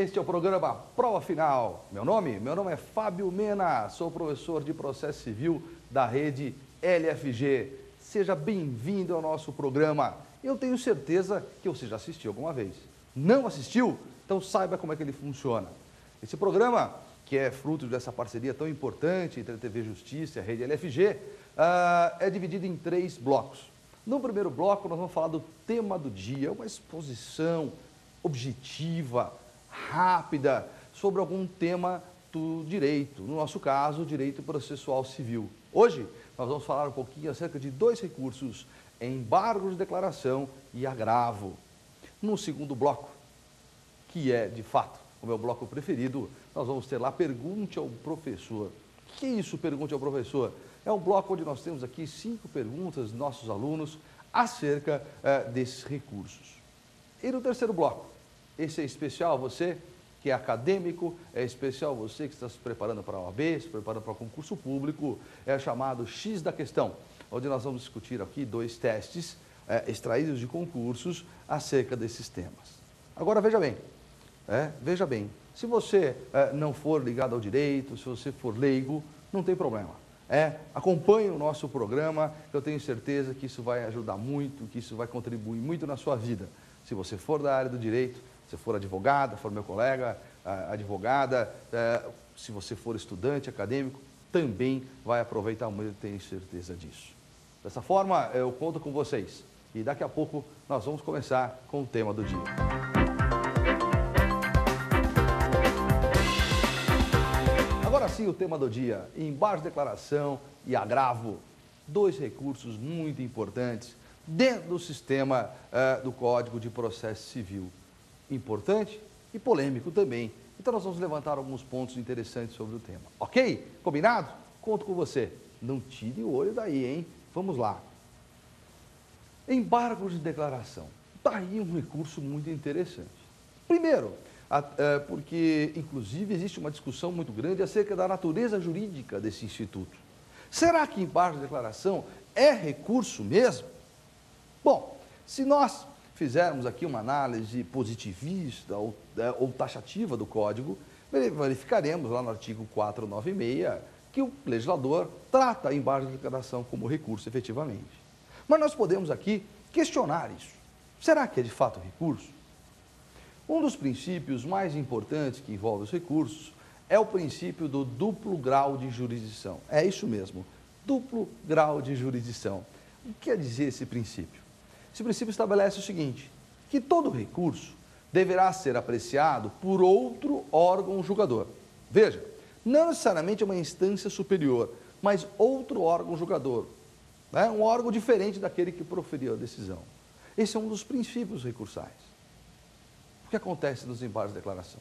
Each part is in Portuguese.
Este é o programa Prova Final. Meu nome é Fábio Mena, sou professor de Processo Civil da rede LFG. Seja bem-vindo ao nosso programa. Eu tenho certeza que você já assistiu alguma vez. Não assistiu? Então saiba como é que ele funciona. Esse programa, que é fruto dessa parceria tão importante entre a TV Justiça e a rede LFG, é dividido em 3 blocos. No primeiro bloco, nós vamos falar do tema do dia, uma exposição objetiva, rápida, sobre algum tema do direito, no nosso caso, o direito processual civil. Hoje, nós vamos falar um pouquinho acerca de 2 recursos, embargo de declaração e agravo. No segundo bloco, que é, de fato, o meu bloco preferido, nós vamos ter lá Pergunte ao Professor. O que é isso, Pergunte ao Professor? É um bloco onde nós temos aqui 5 perguntas dos nossos alunos acerca desses recursos. E no terceiro bloco, esse é especial a você que é acadêmico, é especial a você que está se preparando para a OAB, se preparando para o concurso público, é chamado X da Questão, onde nós vamos discutir aqui 2 testes extraídos de concursos acerca desses temas. Agora veja bem, se você não for ligado ao direito, se você for leigo, não tem problema. Acompanhe o nosso programa, eu tenho certeza que isso vai ajudar muito, que isso vai contribuir muito na sua vida. Se você for da área do direito, se for advogada, for meu colega, advogada, se você for estudante acadêmico, também vai aproveitar muito, eu tenho certeza disso. Dessa forma, eu conto com vocês e daqui a pouco nós vamos começar com o tema do dia. Agora sim, o tema do dia, embargo de declaração e agravo, 2 recursos muito importantes dentro do sistema do Código de Processo Civil. Importante e polêmico também. Então nós vamos levantar alguns pontos interessantes sobre o tema. Ok? Combinado? Conto com você. Não tire o olho daí, hein? Vamos lá. Embargo de declaração. Daí um recurso muito interessante. Primeiro, porque inclusive existe uma discussão muito grande acerca da natureza jurídica desse instituto. Será que embargo de declaração é recurso mesmo? Bom, se nós fizermos aqui uma análise positivista ou taxativa do Código, verificaremos lá no artigo 496 que o legislador trata a embargo de declaração como recurso efetivamente. Mas nós podemos aqui questionar isso. Será que é de fato recurso? Um dos princípios mais importantes que envolve os recursos é o princípio do duplo grau de jurisdição. É isso mesmo, duplo grau de jurisdição. O que quer dizer esse princípio? Esse princípio estabelece o seguinte, que todo recurso deverá ser apreciado por outro órgão julgador. Veja, não necessariamente uma instância superior, mas outro órgão julgador, um órgão diferente daquele que proferiu a decisão. Esse é um dos princípios recursais. O que acontece nos embargos de declaração?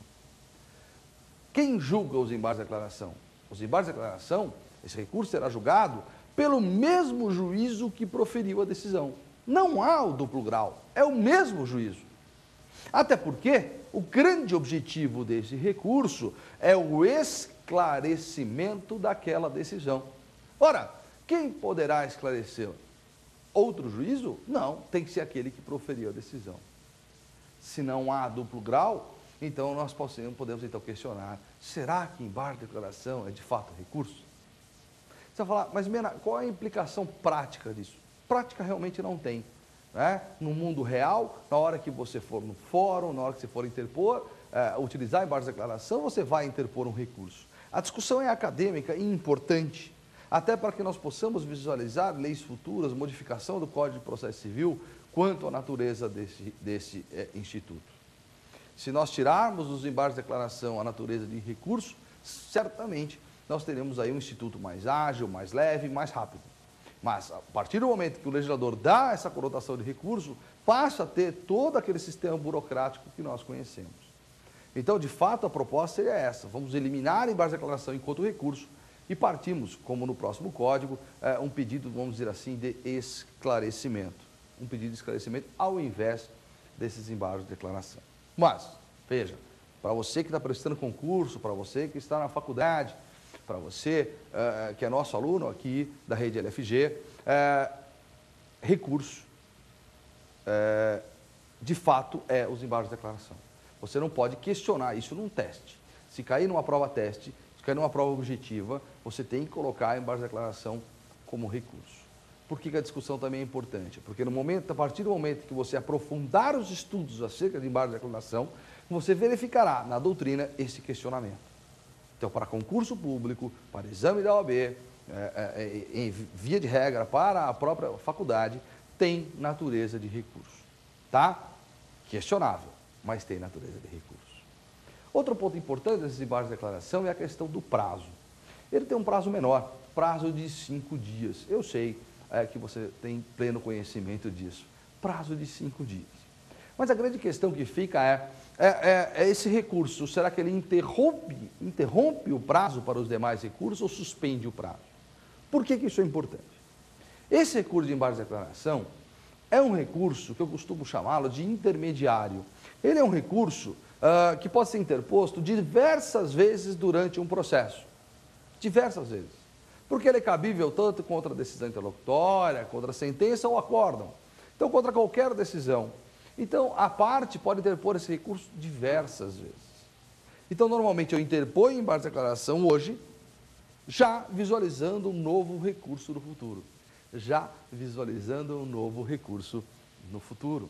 Quem julga os embargos de declaração? Os embargos de declaração, esse recurso será julgado pelo mesmo juízo que proferiu a decisão. Não há o duplo grau, é o mesmo juízo. Até porque o grande objetivo desse recurso é o esclarecimento daquela decisão. Ora, quem poderá esclarecê-la? Outro juízo? Não, tem que ser aquele que proferiu a decisão. Se não há duplo grau, então nós podemos então questionar, será que embargo de declaração é de fato recurso? Você vai falar, mas Mena, qual é a implicação prática disso? Prática realmente não tem. No mundo real, na hora que você for no fórum, na hora que você for interpor, utilizar embargo de declaração, você vai interpor um recurso. A discussão é acadêmica e importante, até para que nós possamos visualizar leis futuras, modificação do Código de Processo Civil, quanto à natureza desse instituto. Se nós tirarmos dos embargos de declaração a natureza de recurso, certamente nós teremos aí um instituto mais ágil, mais leve, mais rápido. Mas, a partir do momento que o legislador dá essa conotação de recurso, passa a ter todo aquele sistema burocrático que nós conhecemos. Então, de fato, a proposta seria essa. Vamos eliminar a embargo de declaração enquanto recurso e partimos, como no próximo código, um pedido, vamos dizer assim, de esclarecimento. Um pedido de esclarecimento ao invés desses embargos de declaração. Mas, veja, para você que está prestando concurso, para você que está na faculdade, para você que é nosso aluno aqui da rede LFG, recurso, de fato, é os embargos de declaração. Você não pode questionar isso num teste. Se cair numa prova teste, se cair numa prova objetiva, você tem que colocar a embargo de declaração como recurso. Por que a discussão também é importante? Porque a partir do momento que você aprofundar os estudos acerca de embargo de declaração, você verificará na doutrina esse questionamento. Então, para concurso público, para exame da OAB, em via de regra, para a própria faculdade, tem natureza de recurso. Tá? Questionável, mas tem natureza de recurso. Outro ponto importante desses embargos de declaração é a questão do prazo. Ele tem um prazo menor, prazo de 5 dias. Eu sei que você tem pleno conhecimento disso. Prazo de 5 dias. Mas a grande questão que fica é esse recurso. Será que ele interrompe o prazo para os demais recursos ou suspende o prazo? Por que isso é importante? Esse recurso de embargo de declaração é um recurso que eu costumo chamá-lo de intermediário. Ele é um recurso que pode ser interposto diversas vezes durante um processo. Diversas vezes. Porque ele é cabível tanto contra a decisão interlocutória, contra a sentença ou acórdão. Então, contra qualquer decisão. Então, a parte pode interpor esse recurso diversas vezes. Então, normalmente, eu interponho embargo de declaração hoje, já visualizando um novo recurso no futuro. Já visualizando um novo recurso no futuro.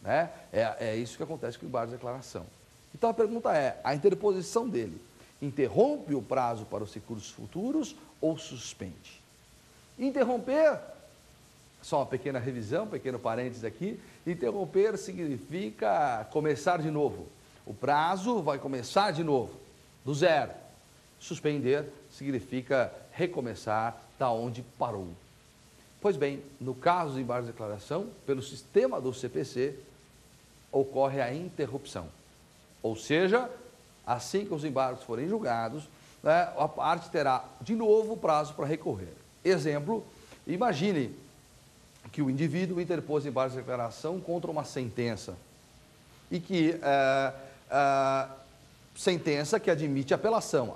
Né? É isso que acontece com o embargo de declaração. Então, a pergunta é, a interposição dele interrompe o prazo para os recursos futuros ou suspende? Interromper, só uma pequena revisão, um pequeno parênteses aqui, interromper significa começar de novo. O prazo vai começar de novo, do zero. Suspender significa recomeçar da onde parou. Pois bem, no caso de embargo de declaração, pelo sistema do CPC, ocorre a interrupção. Ou seja, assim que os embargos forem julgados, né, a parte terá de novo o prazo para recorrer. Exemplo, imagine que o indivíduo interpôs embargo de declaração contra uma sentença e que sentença que admite apelação,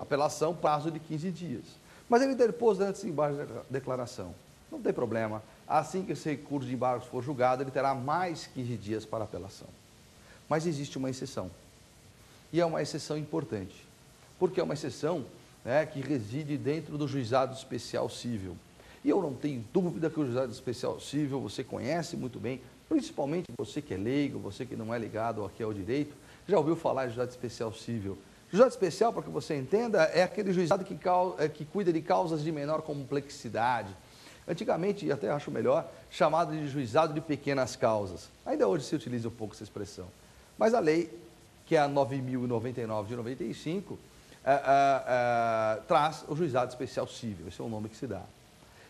prazo de 15 dias. Mas ele interpôs antes de embargo de declaração. Não tem problema, assim que esse recurso de embargos for julgado, ele terá mais 15 dias para apelação. Mas existe uma exceção. E é uma exceção importante, porque é uma exceção que reside dentro do juizado especial cível. E eu não tenho dúvida que o juizado especial cível você conhece muito bem, principalmente você que é leigo, você que não é ligado aqui ao direito, já ouviu falar de juizado especial cível. Juizado especial, para que você entenda, é aquele juizado que cuida de causas de menor complexidade. Antigamente, e até acho melhor, chamado de juizado de pequenas causas. Ainda hoje se utiliza um pouco essa expressão. Mas a lei, que é a 9.099 de 95, traz o juizado especial cível, esse é o nome que se dá.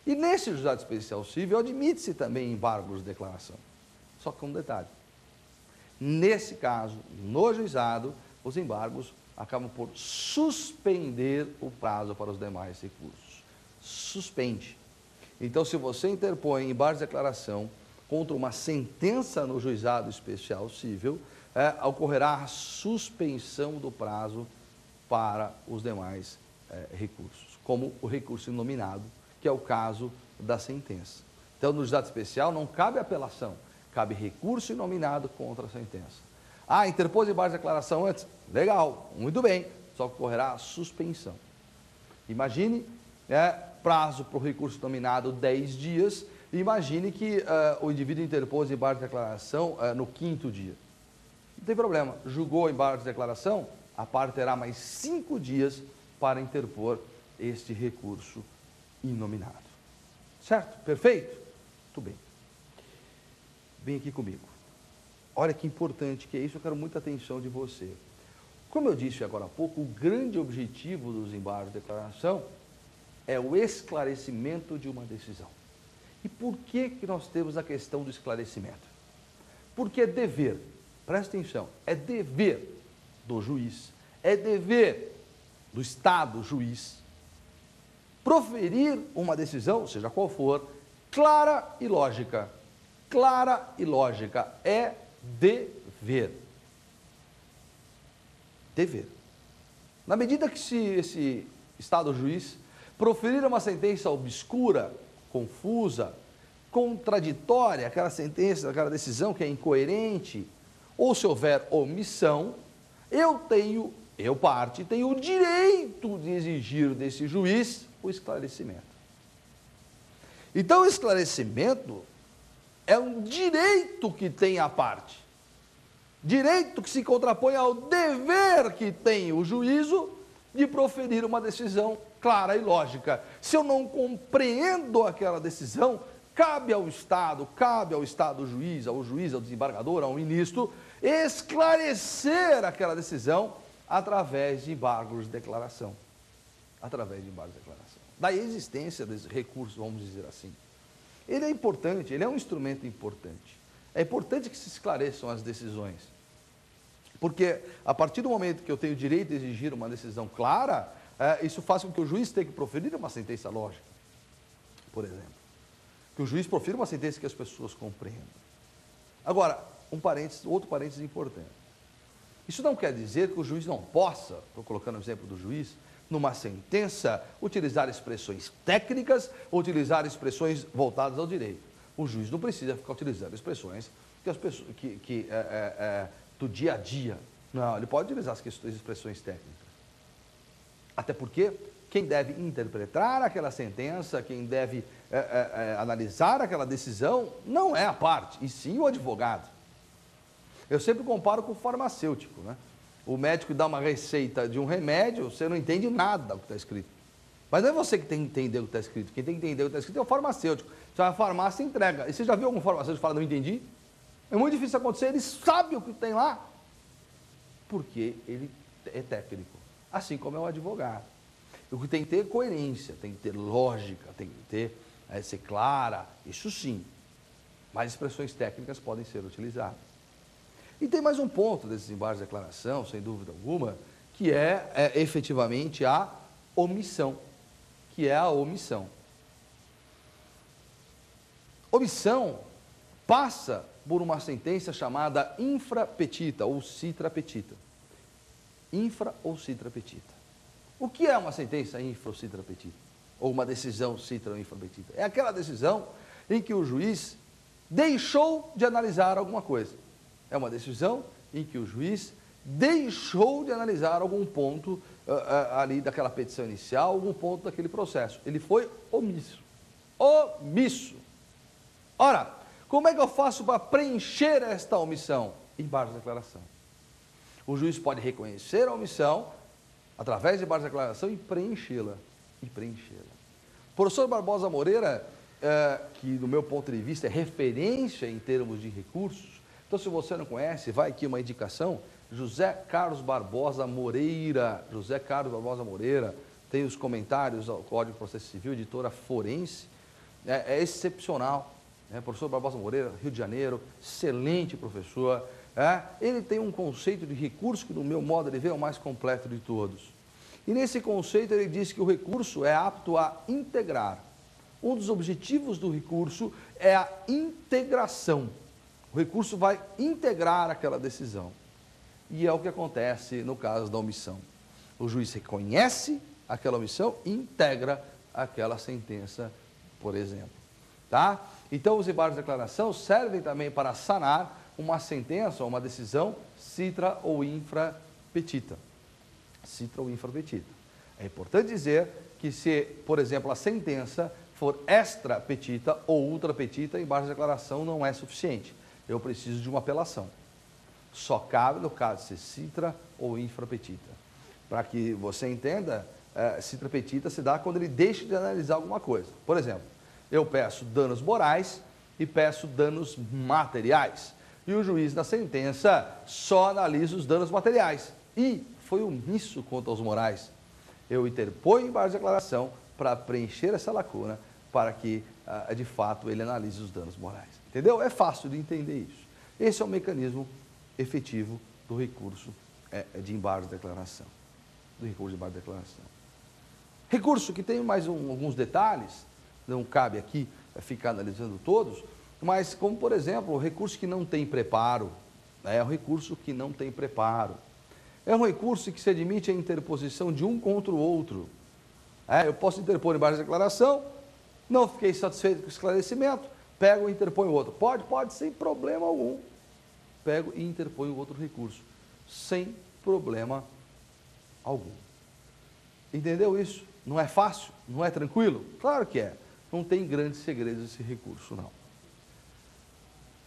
E nesse juizado especial cível admite-se também embargos de declaração, só que um detalhe. Nesse caso, no juizado, os embargos acabam por suspender o prazo para os demais recursos. Suspende. Então, se você interpõe embargo de declaração contra uma sentença no juizado especial cível, ocorrerá a suspensão do prazo para os demais recursos, como o recurso inominado, que é o caso da sentença. Então, no juizado especial não cabe apelação, cabe recurso inominado contra a sentença. Interpôs embargo de declaração antes? Legal, muito bem, só que ocorrerá a suspensão. Imagine, prazo para o recurso nominado 10 dias, e imagine que o indivíduo interpôs embargo de declaração no 5º dia. Não tem problema, julgou o embargo de declaração, a parte terá mais 5 dias para interpor este recurso inominado. Certo? Perfeito? Muito bem. Vem aqui comigo. Olha que importante que é isso, eu quero muita atenção de você. Como eu disse agora há pouco, o grande objetivo dos embargos de declaração é o esclarecimento de uma decisão. E por que nós temos a questão do esclarecimento? Porque é dever, presta atenção, é dever do juiz, é dever do Estado juiz, proferir uma decisão, seja qual for, clara e lógica. Clara e lógica é dever. Dever. Na medida que esse Estado juiz proferir uma sentença obscura, confusa, contraditória, aquela sentença, aquela decisão que é incoerente, ou se houver omissão, eu parte, tenho o direito de exigir desse juiz o esclarecimento. Então, o esclarecimento é um direito que tem a parte. Direito que se contrapõe ao dever que tem o juízo de proferir uma decisão clara e lógica. Se eu não compreendo aquela decisão, cabe ao Estado juiz, ao desembargador, ao ministro, esclarecer aquela decisão através de embargos de declaração. Daí a existência desse recurso, vamos dizer assim. Ele é importante, ele é um instrumento importante. É importante que se esclareçam as decisões. Porque a partir do momento que eu tenho o direito de exigir uma decisão clara, isso faz com que o juiz tenha que proferir uma sentença lógica, por exemplo. Que o juiz profira uma sentença que as pessoas compreendam. Agora, outro parênteses importante. Isso não quer dizer que o juiz não possa, estou colocando o exemplo do juiz, numa sentença, utilizar expressões técnicas ou utilizar expressões voltadas ao direito. O juiz não precisa ficar utilizando expressões que as pessoas, do dia a dia. Não, ele pode utilizar as expressões técnicas. Até porque quem deve interpretar aquela sentença, quem deve analisar aquela decisão, não é a parte, e sim o advogado. Eu sempre comparo com o farmacêutico, né? O médico dá uma receita de um remédio, você não entende nada do que está escrito. Mas não é você que tem que entender o que está escrito. Quem tem que entender o que está escrito é o farmacêutico. Você vai à farmácia e entrega. E você já viu algum farmacêutico falar, não entendi? É muito difícil acontecer, ele sabe o que tem lá, porque ele é técnico. Assim como é o advogado. O que tem que ter é coerência, tem que ter lógica, tem que ter, ser clara, isso sim. Mas expressões técnicas podem ser utilizadas. E tem mais um ponto desses embargos de declaração, sem dúvida alguma, que é efetivamente a omissão. Omissão passa por uma sentença chamada infra petita ou citra petita. Infra ou citra petita. O que é uma sentença infra ou citra petita? Ou uma decisão citra ou infra petita? É aquela decisão em que o juiz deixou de analisar alguma coisa. É uma decisão em que o juiz deixou de analisar algum ponto ali daquela petição inicial, algum ponto daquele processo. Ele foi omisso. Omisso. Ora, como é que eu faço para preencher esta omissão? Embargos de declaração. O juiz pode reconhecer a omissão através de embargos de declaração e preenchê-la. O professor Barbosa Moreira, que do meu ponto de vista é referência em termos de recursos, então se você não conhece, vai aqui uma indicação, José Carlos Barbosa Moreira, tem os comentários ao Código de Processo Civil, editora forense, é excepcional. Professor Barbosa Moreira, Rio de Janeiro, excelente professor. Ele tem um conceito de recurso que, no meu modo de ver, é o mais completo de todos. E nesse conceito ele diz que o recurso é apto a integrar. Um dos objetivos do recurso é a integração. O recurso vai integrar aquela decisão. E é o que acontece no caso da omissão. O juiz reconhece aquela omissão e integra aquela sentença, por exemplo. Tá? Então, os embargos de declaração servem também para sanar uma sentença ou uma decisão citra ou infra petita. É importante dizer que se, por exemplo, a sentença for extra petita ou ultra petita, embargo de declaração não é suficiente. Eu preciso de uma apelação. Só cabe no caso de ser citra ou infra petita. Para que você entenda, citra petita se dá quando ele deixa de analisar alguma coisa. Por exemplo, eu peço danos morais e peço danos materiais. E o juiz da sentença só analisa os danos materiais. E foi omisso quanto aos morais. Eu interponho embargo de declaração para preencher essa lacuna, para que, de fato, ele analise os danos morais. Entendeu? É fácil de entender isso. Esse é o mecanismo efetivo do recurso de embargo de declaração. Recurso que tem mais alguns detalhes, não cabe aqui ficar analisando todos, mas como, por exemplo, o recurso que não tem preparo, é um recurso que não tem preparo. É um recurso que se admite a interposição de um contra o outro. Eu posso interpor embaixo da declaração, não fiquei satisfeito com o esclarecimento, pego e interponho outro. Pode, sem problema algum. Pego e interponho outro recurso, sem problema algum. Entendeu isso? Não é fácil? Não é tranquilo? Claro que é. Não tem grandes segredos esse recurso, não.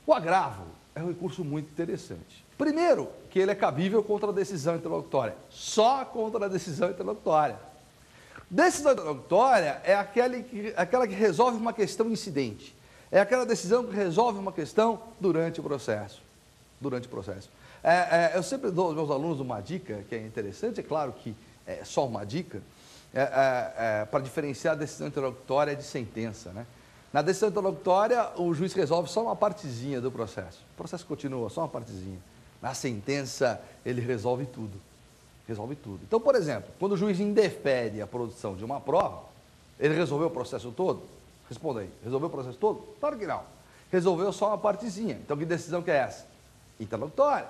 O agravo é um recurso muito interessante. Primeiro, que ele é cabível contra a decisão interlocutória. Só contra a decisão interlocutória. Decisão interlocutória é aquela que resolve uma questão incidente. É aquela decisão que resolve uma questão durante o processo. Eu sempre dou aos meus alunos uma dica que é interessante, é claro que é só uma dica, para diferenciar a decisão interlocutória de sentença, né? Na decisão interlocutória, o juiz resolve só uma partezinha do processo. O processo continua, só uma partezinha. Na sentença, ele resolve tudo. Resolve tudo. Então, por exemplo, quando o juiz indefere a produção de uma prova, ele resolveu o processo todo? Responda aí. Resolveu o processo todo? Claro que não. Resolveu só uma partezinha. Então, que decisão que é essa? Interlocutória.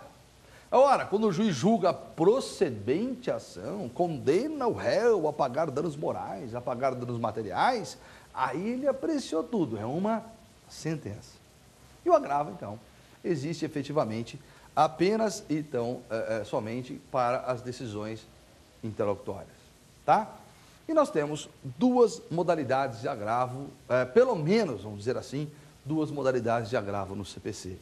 Ora, quando o juiz julga procedente a ação, condena o réu a pagar danos morais, a pagar danos materiais, aí ele apreciou tudo, é uma sentença. E o agravo, então, existe efetivamente apenas, então, somente para as decisões interlocutórias, tá? E nós temos duas modalidades de agravo, pelo menos, vamos dizer assim, duas modalidades de agravo no CPC.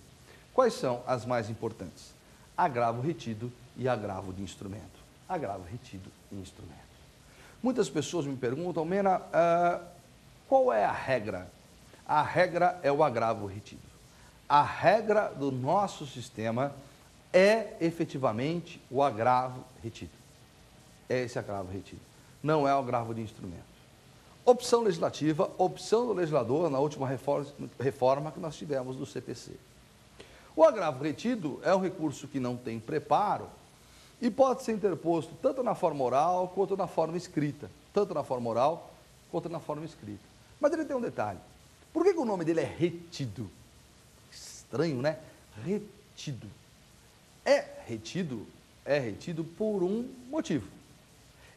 Quais são as mais importantes? Agravo retido e agravo de instrumento. Agravo retido e instrumento. Muitas pessoas me perguntam, Mena, qual é a regra? A regra é o agravo retido. A regra do nosso sistema é efetivamente o agravo retido. É esse agravo retido. Não é o agravo de instrumento. Opção legislativa, opção do legislador na última reforma que nós tivemos do CPC. O agravo retido é um recurso que não tem preparo e pode ser interposto tanto na forma oral quanto na forma escrita. Tanto na forma oral quanto na forma escrita. Mas ele tem um detalhe. Por que o nome dele é retido? Estranho, né? Retido. É retido por um motivo.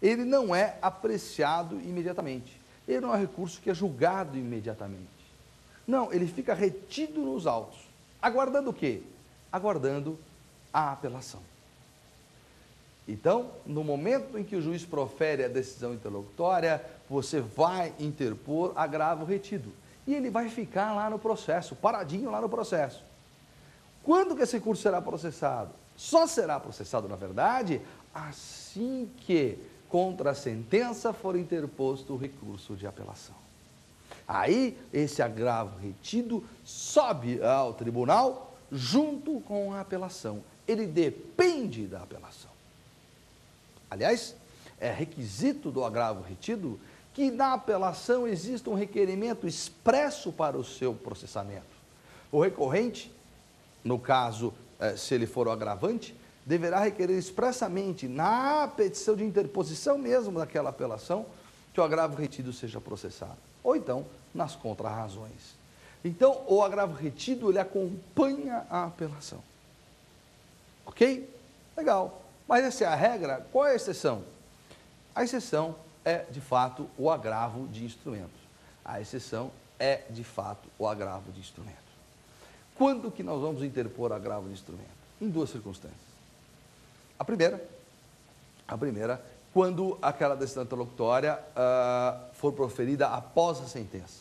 Ele não é apreciado imediatamente. Ele não é um recurso que é julgado imediatamente. Não, ele fica retido nos autos. Aguardando o quê? Aguardando a apelação. Então, no momento em que o juiz profere a decisão interlocutória, você vai interpor agravo retido. E ele vai ficar lá no processo, paradinho lá no processo. Quando que esse recurso será processado? Só será processado, na verdade, assim que contra a sentença for interposto o recurso de apelação. Aí, esse agravo retido sobe ao tribunal junto com a apelação. Ele depende da apelação. Aliás, é requisito do agravo retido que na apelação exista um requerimento expresso para o seu processamento. O recorrente, no caso, se ele for o agravante, deverá requerer expressamente na petição de interposição mesmo daquela apelação que o agravo retido seja processado. Ou então, nas contrarrazões. Então, o agravo retido, ele acompanha a apelação. Ok? Legal. Mas essa é a regra. Qual é a exceção? A exceção é, de fato, o agravo de instrumento. A exceção é, de fato, o agravo de instrumento. Quando que nós vamos interpor agravo de instrumento? Em duas circunstâncias. A primeira, quando aquela decisão interlocutória for proferida após a sentença.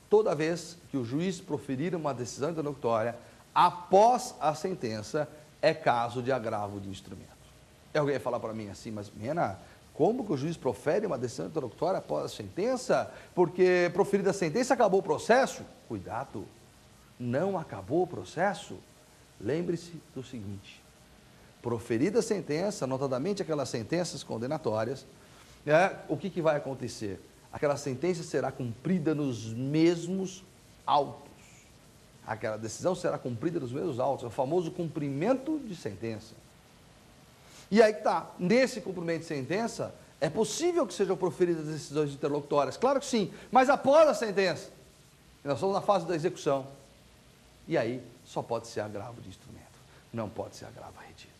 Toda vez que o juiz proferir uma decisão interlocutória após a sentença, é caso de agravo de instrumento. E alguém vai falar para mim assim, mas Mena, como que o juiz profere uma decisão interlocutória após a sentença? Porque proferida a sentença, acabou o processo? Cuidado, não acabou o processo. Lembre-se do seguinte, proferida a sentença, notadamente aquelas sentenças condenatórias, o que vai acontecer? Aquela sentença será cumprida nos mesmos autos. Aquela decisão será cumprida nos mesmos autos, é o famoso cumprimento de sentença. E aí que está, nesse cumprimento de sentença, é possível que sejam proferidas decisões interlocutórias, claro que sim, mas após a sentença, nós estamos na fase da execução, e aí só pode ser agravo de instrumento, não pode ser agravo retido.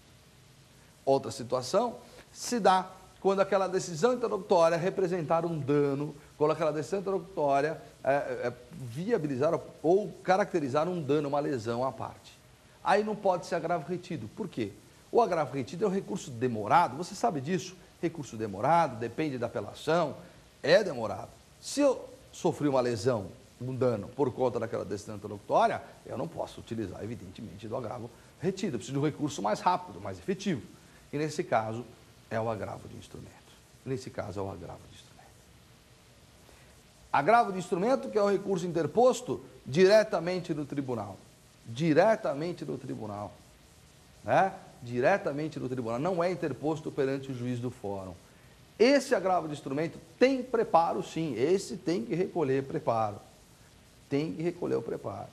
Outra situação se dá quando aquela decisão interlocutória representar um dano, quando aquela decisão interlocutória viabilizar ou caracterizar um dano, uma lesão à parte. Aí não pode ser agravo retido. Por quê? O agravo retido é um recurso demorado, você sabe disso? Recurso demorado, depende da apelação, é demorado. Se eu sofri uma lesão, um dano por conta daquela decisão interlocutória, eu não posso utilizar, evidentemente, do agravo retido. Eu preciso de um recurso mais rápido, mais efetivo. E nesse caso, é o agravo de instrumento. Nesse caso, é o agravo de instrumento. Agravo de instrumento, que é o recurso interposto diretamente no tribunal. Diretamente no tribunal. Né? Diretamente no tribunal. Não é interposto perante o juiz do fórum. Esse agravo de instrumento tem preparo, sim. Esse tem que recolher preparo. Tem que recolher o preparo.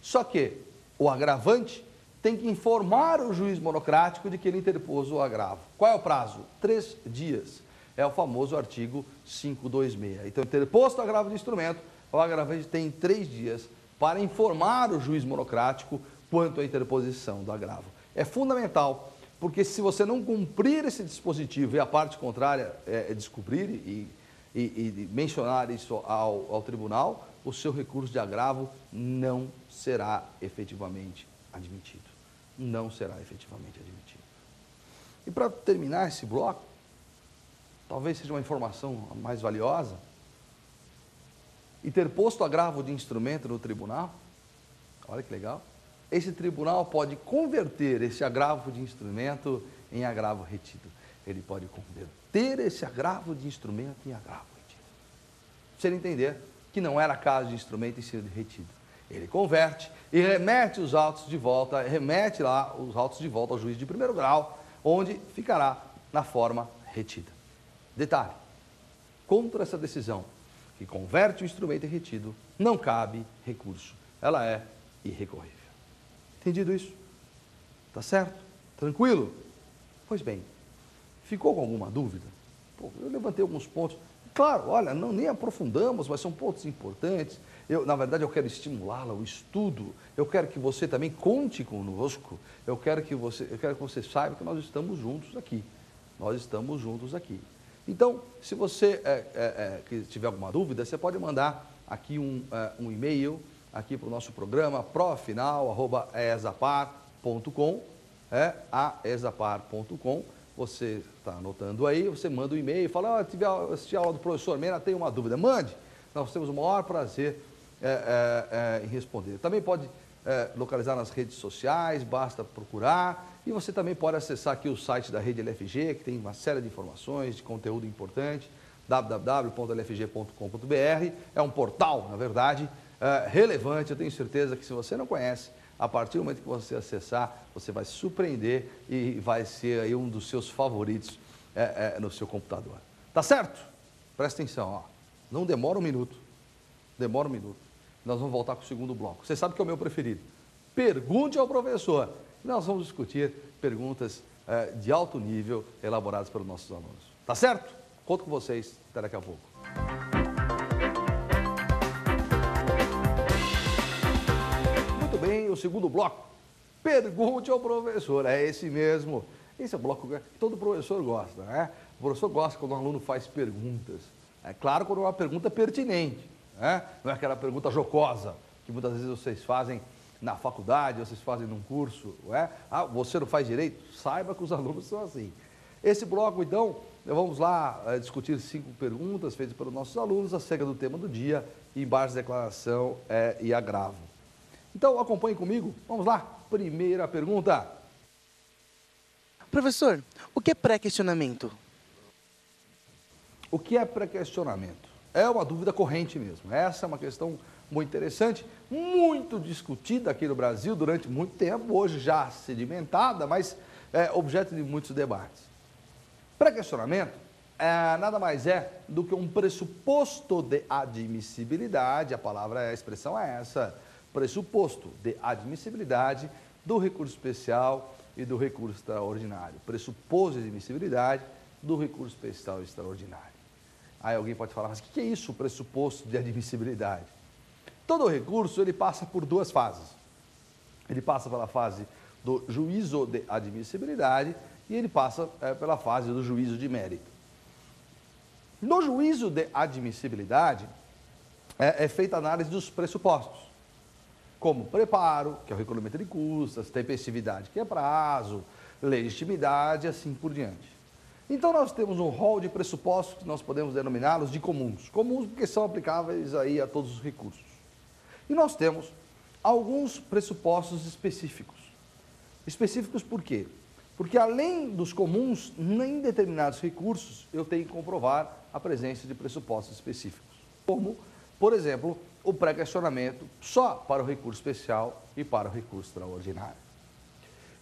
Só que o agravante tem que informar o juiz monocrático de que ele interpôs o agravo. Qual é o prazo? 3 dias. É o famoso artigo 526. Então, interposto o agravo de instrumento, o agravante tem 3 dias para informar o juiz monocrático quanto à interposição do agravo. É fundamental, porque se você não cumprir esse dispositivo e a parte contrária descobrir e mencionar isso ao tribunal, o seu recurso de agravo não será efetivamente admitido. Não será efetivamente admitido. E para terminar esse bloco, talvez seja uma informação mais valiosa, interposto agravo de instrumento no tribunal, olha que legal, esse tribunal pode converter esse agravo de instrumento em agravo retido. Ele pode converter esse agravo de instrumento em agravo retido. Pra você entender que não era caso de instrumento e ser retido. Ele converte e remete os autos de volta, remete lá os autos de volta ao juiz de primeiro grau, onde ficará na forma retida. Detalhe, contra essa decisão que converte o instrumento em retido, não cabe recurso. Ela é irrecorrível. Entendido isso? Tá certo? Tranquilo? Pois bem, ficou com alguma dúvida? Pô, eu levantei alguns pontos. Claro, olha, não nem aprofundamos, mas são pontos importantes. Na verdade, eu quero estimulá-la, o estudo. Eu quero que você também conte conosco. Eu quero que você saiba que nós estamos juntos aqui. Nós estamos juntos aqui. Então, se você que tiver alguma dúvida, você pode mandar aqui um e-mail aqui para o nosso programa, profinal@esapar.com, aesapar.com. Você está anotando aí, você manda um e-mail e fala, assisti a aula do professor Mena, tem uma dúvida, mande. Nós temos o maior prazer em responder. Também pode localizar nas redes sociais, basta procurar. E você também pode acessar aqui o site da Rede LFG, que tem uma série de informações, de conteúdo importante, www.lfg.com.br. É um portal, na verdade, relevante. Eu tenho certeza que se você não conhece, a partir do momento que você acessar, você vai se surpreender e vai ser aí um dos seus favoritos no seu computador. Tá certo? Presta atenção, ó. Não demora um minuto. Demora um minuto. Nós vamos voltar com o segundo bloco. Você sabe que é o meu preferido. Pergunte ao professor. Nós vamos discutir perguntas de alto nível elaboradas pelos nossos alunos. Tá certo? Conto com vocês até daqui a pouco. Muito bem, o segundo bloco. Pergunte ao professor. É esse mesmo. Esse é o bloco que todo professor gosta, né? O professor gosta quando o aluno faz perguntas. É claro, quando é uma pergunta pertinente, né? Não é aquela pergunta jocosa que muitas vezes vocês fazem na faculdade, vocês fazem num curso, não é? Ah, você não faz direito? Saiba que os alunos são assim. Esse bloco, então, vamos lá discutir 5 perguntas feitas pelos nossos alunos acerca do tema do dia, embaixo de declaração e agravo. Então, acompanhe comigo. Vamos lá. Primeira pergunta. Professor, o que é pré-questionamento? O que é pré-questionamento? É uma dúvida corrente mesmo. Essa é uma questão muito interessante, muito discutida aqui no Brasil durante muito tempo, hoje já sedimentada, mas objeto de muitos debates. Pré-questionamento nada mais é do que um pressuposto de admissibilidade, a expressão é essa, pressuposto de admissibilidade do recurso especial e do recurso extraordinário. Pressuposto de admissibilidade do recurso especial e extraordinário. Aí alguém pode falar, mas o que é isso, pressuposto de admissibilidade? Todo recurso, ele passa por 2 fases. Ele passa pela fase do juízo de admissibilidade e ele passa pela fase do juízo de mérito. No juízo de admissibilidade, é feita a análise dos pressupostos, como preparo, que é o recolhimento de custas, tempestividade, que é prazo, legitimidade e assim por diante. Então, nós temos um rol de pressupostos que nós podemos denominá-los de comuns. Comuns porque são aplicáveis aí a todos os recursos. E nós temos alguns pressupostos específicos. Específicos por quê? Porque além dos comuns, em determinados recursos, eu tenho que comprovar a presença de pressupostos específicos. Como, por exemplo, o pré-questionamento só para o recurso especial e para o recurso extraordinário.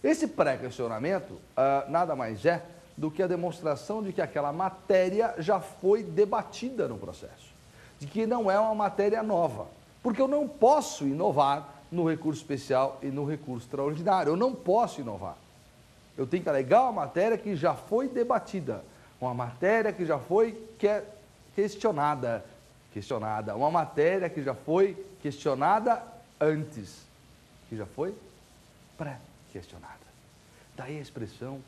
Esse pré-questionamento nada mais é do que a demonstração de que aquela matéria já foi debatida no processo, de que não é uma matéria nova, porque eu não posso inovar no recurso especial e no recurso extraordinário, eu não posso inovar. Eu tenho que alegar uma matéria que já foi debatida, uma matéria que já foi questionada, uma matéria que já foi questionada antes, que já foi pré-questionada. Daí a expressão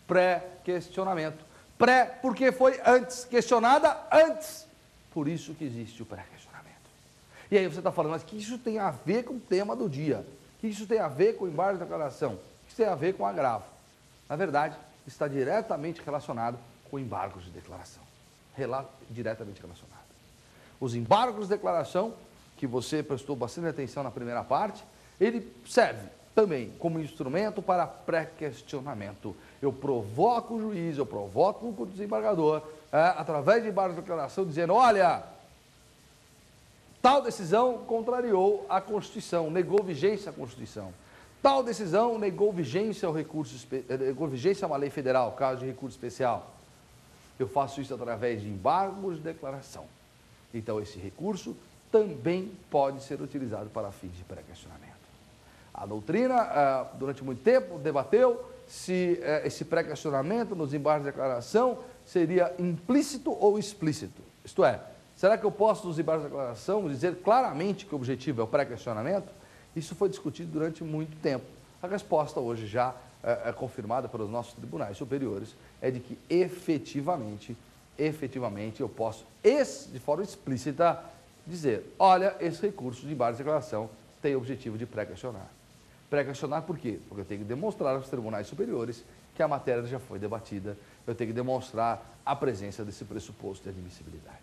pré-questionamento. Pré, porque foi antes, questionada antes. Por isso que existe o pré-questionamento. E aí você está falando, mas o que isso tem a ver com o tema do dia? O que isso tem a ver com o embargo de declaração? O que isso tem a ver com o agravo? Na verdade, está diretamente relacionado com embargos de declaração. Diretamente relacionado. Os embargos de declaração, que você prestou bastante atenção na primeira parte, ele serve também como instrumento para pré-questionamento. Eu provoco o juiz, eu provoco o desembargador, através de embargo de declaração, dizendo, olha, tal decisão contrariou a Constituição, negou vigência à Constituição. Tal decisão negou vigência ao recurso, negou vigência a uma lei federal, caso de recurso especial. Eu faço isso através de embargos de declaração. Então, esse recurso também pode ser utilizado para fins de pré-questionamento. A doutrina, durante muito tempo, debateu se esse pré-questionamento nos embargos de declaração seria implícito ou explícito. Isto é, será que eu posso, nos embargos de declaração, dizer claramente que o objetivo é o pré-questionamento? Isso foi discutido durante muito tempo. A resposta hoje já é confirmada pelos nossos tribunais superiores, é de que efetivamente eu posso, de forma explícita, dizer, olha, esse recurso de embargo de declaração tem o objetivo de pré-questionar. Pré-questionar por quê? Porque eu tenho que demonstrar aos tribunais superiores que a matéria já foi debatida, eu tenho que demonstrar a presença desse pressuposto de admissibilidade.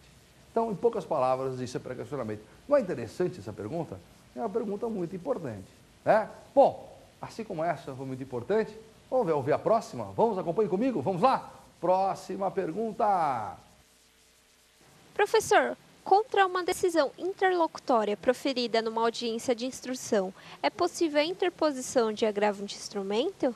Então, em poucas palavras, isso é pré-questionamento. Não é interessante essa pergunta? É uma pergunta muito importante, né? Bom, assim como essa foi muito importante, vamos ouvir a próxima? Vamos, acompanhe comigo? Vamos lá? Próxima pergunta. Professor, contra uma decisão interlocutória proferida numa audiência de instrução, é possível a interposição de agravo de instrumento?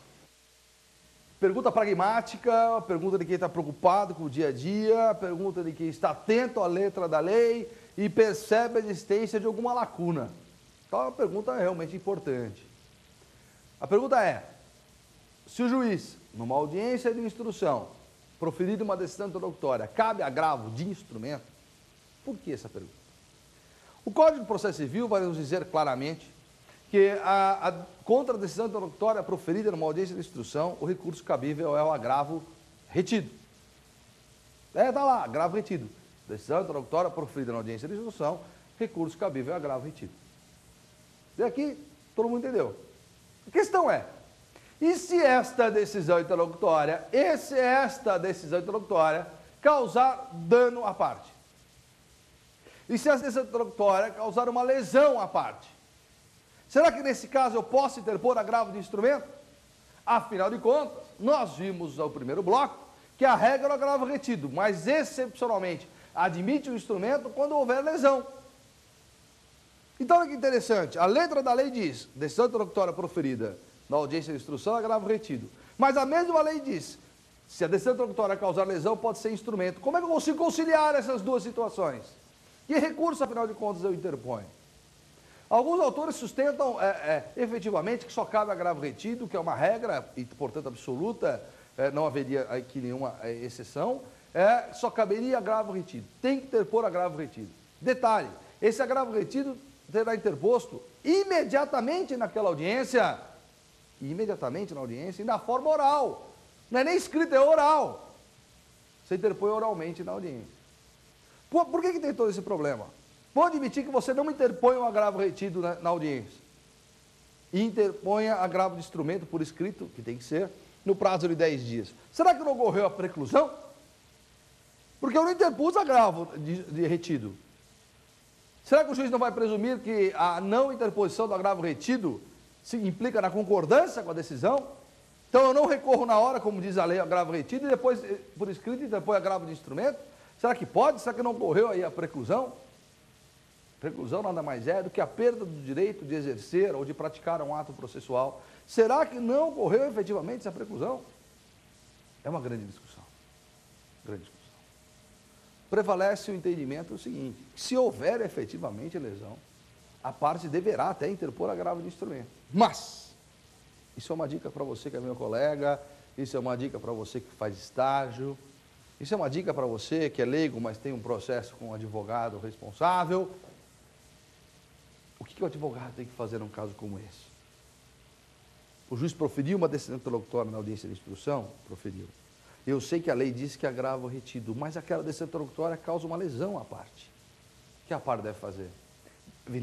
Pergunta pragmática, pergunta de quem está preocupado com o dia a dia, pergunta de quem está atento à letra da lei e percebe a existência de alguma lacuna. Então, é uma pergunta realmente importante. A pergunta é, se o juiz, numa audiência de instrução, proferir uma decisão interlocutória, cabe agravo de instrumento? Por que essa pergunta? O Código de Processo Civil vai nos dizer claramente que contra a decisão interlocutória proferida numa audiência de instrução, o recurso cabível é o agravo retido. Está lá, agravo retido. Decisão interlocutória proferida na audiência de instrução, recurso cabível é agravo retido. E aqui, todo mundo entendeu. A questão é, e se esta decisão interlocutória, causar dano à parte? E se essa decisão interlocutória causar uma lesão à parte? Será que nesse caso eu posso interpor agravo de instrumento? Afinal de contas, nós vimos no primeiro bloco que a regra é o agravo retido, mas excepcionalmente admite o instrumento quando houver lesão. Então, olha que interessante, a letra da lei diz, decisão interlocutória proferida na audiência de instrução, agravo retido. Mas a mesma lei diz, se a decisão interlocutória causar lesão, pode ser instrumento. Como é que eu consigo conciliar essas duas situações? Que recurso, afinal de contas, eu interponho? Alguns autores sustentam efetivamente que só cabe agravo retido, que é uma regra e, portanto, absoluta, não haveria aqui nenhuma exceção, só caberia agravo retido. Tem que interpor agravo retido. Detalhe, esse agravo retido será interposto imediatamente naquela audiência, e na forma oral. Não é nem escrita, é oral. Você interpõe oralmente na audiência. Por que tem todo esse problema? Vou admitir que você não interponha um agravo retido na audiência. E interponha agravo de instrumento por escrito, que tem que ser, no prazo de 10 dias, será que não ocorreu a preclusão? Porque eu não interpus agravo de retido. Será que o juiz não vai presumir que a não interposição do agravo retido se implica na concordância com a decisão? Então eu não recorro na hora, como diz a lei, agravo retido, e depois, por escrito, interpõe agravo de instrumento? Será que pode? Será que não ocorreu aí a preclusão? Preclusão nada mais é do que a perda do direito de exercer ou de praticar um ato processual. Será que não ocorreu efetivamente essa preclusão? É uma grande discussão. Grande discussão. Prevalece o entendimento seguinte: se houver efetivamente lesão, a parte deverá até interpor agravo de instrumento. Mas, isso é uma dica para você que é meu colega, isso é uma dica para você que faz estágio, isso é uma dica para você que é leigo, mas tem um processo com um advogado responsável. O que o advogado tem que fazer num caso como esse? O juiz proferiu uma decisão interlocutória na audiência de instrução? Proferiu. Eu sei que a lei diz que agravo retido, mas aquela decisão interlocutória causa uma lesão à parte. O que a parte deve fazer? Deve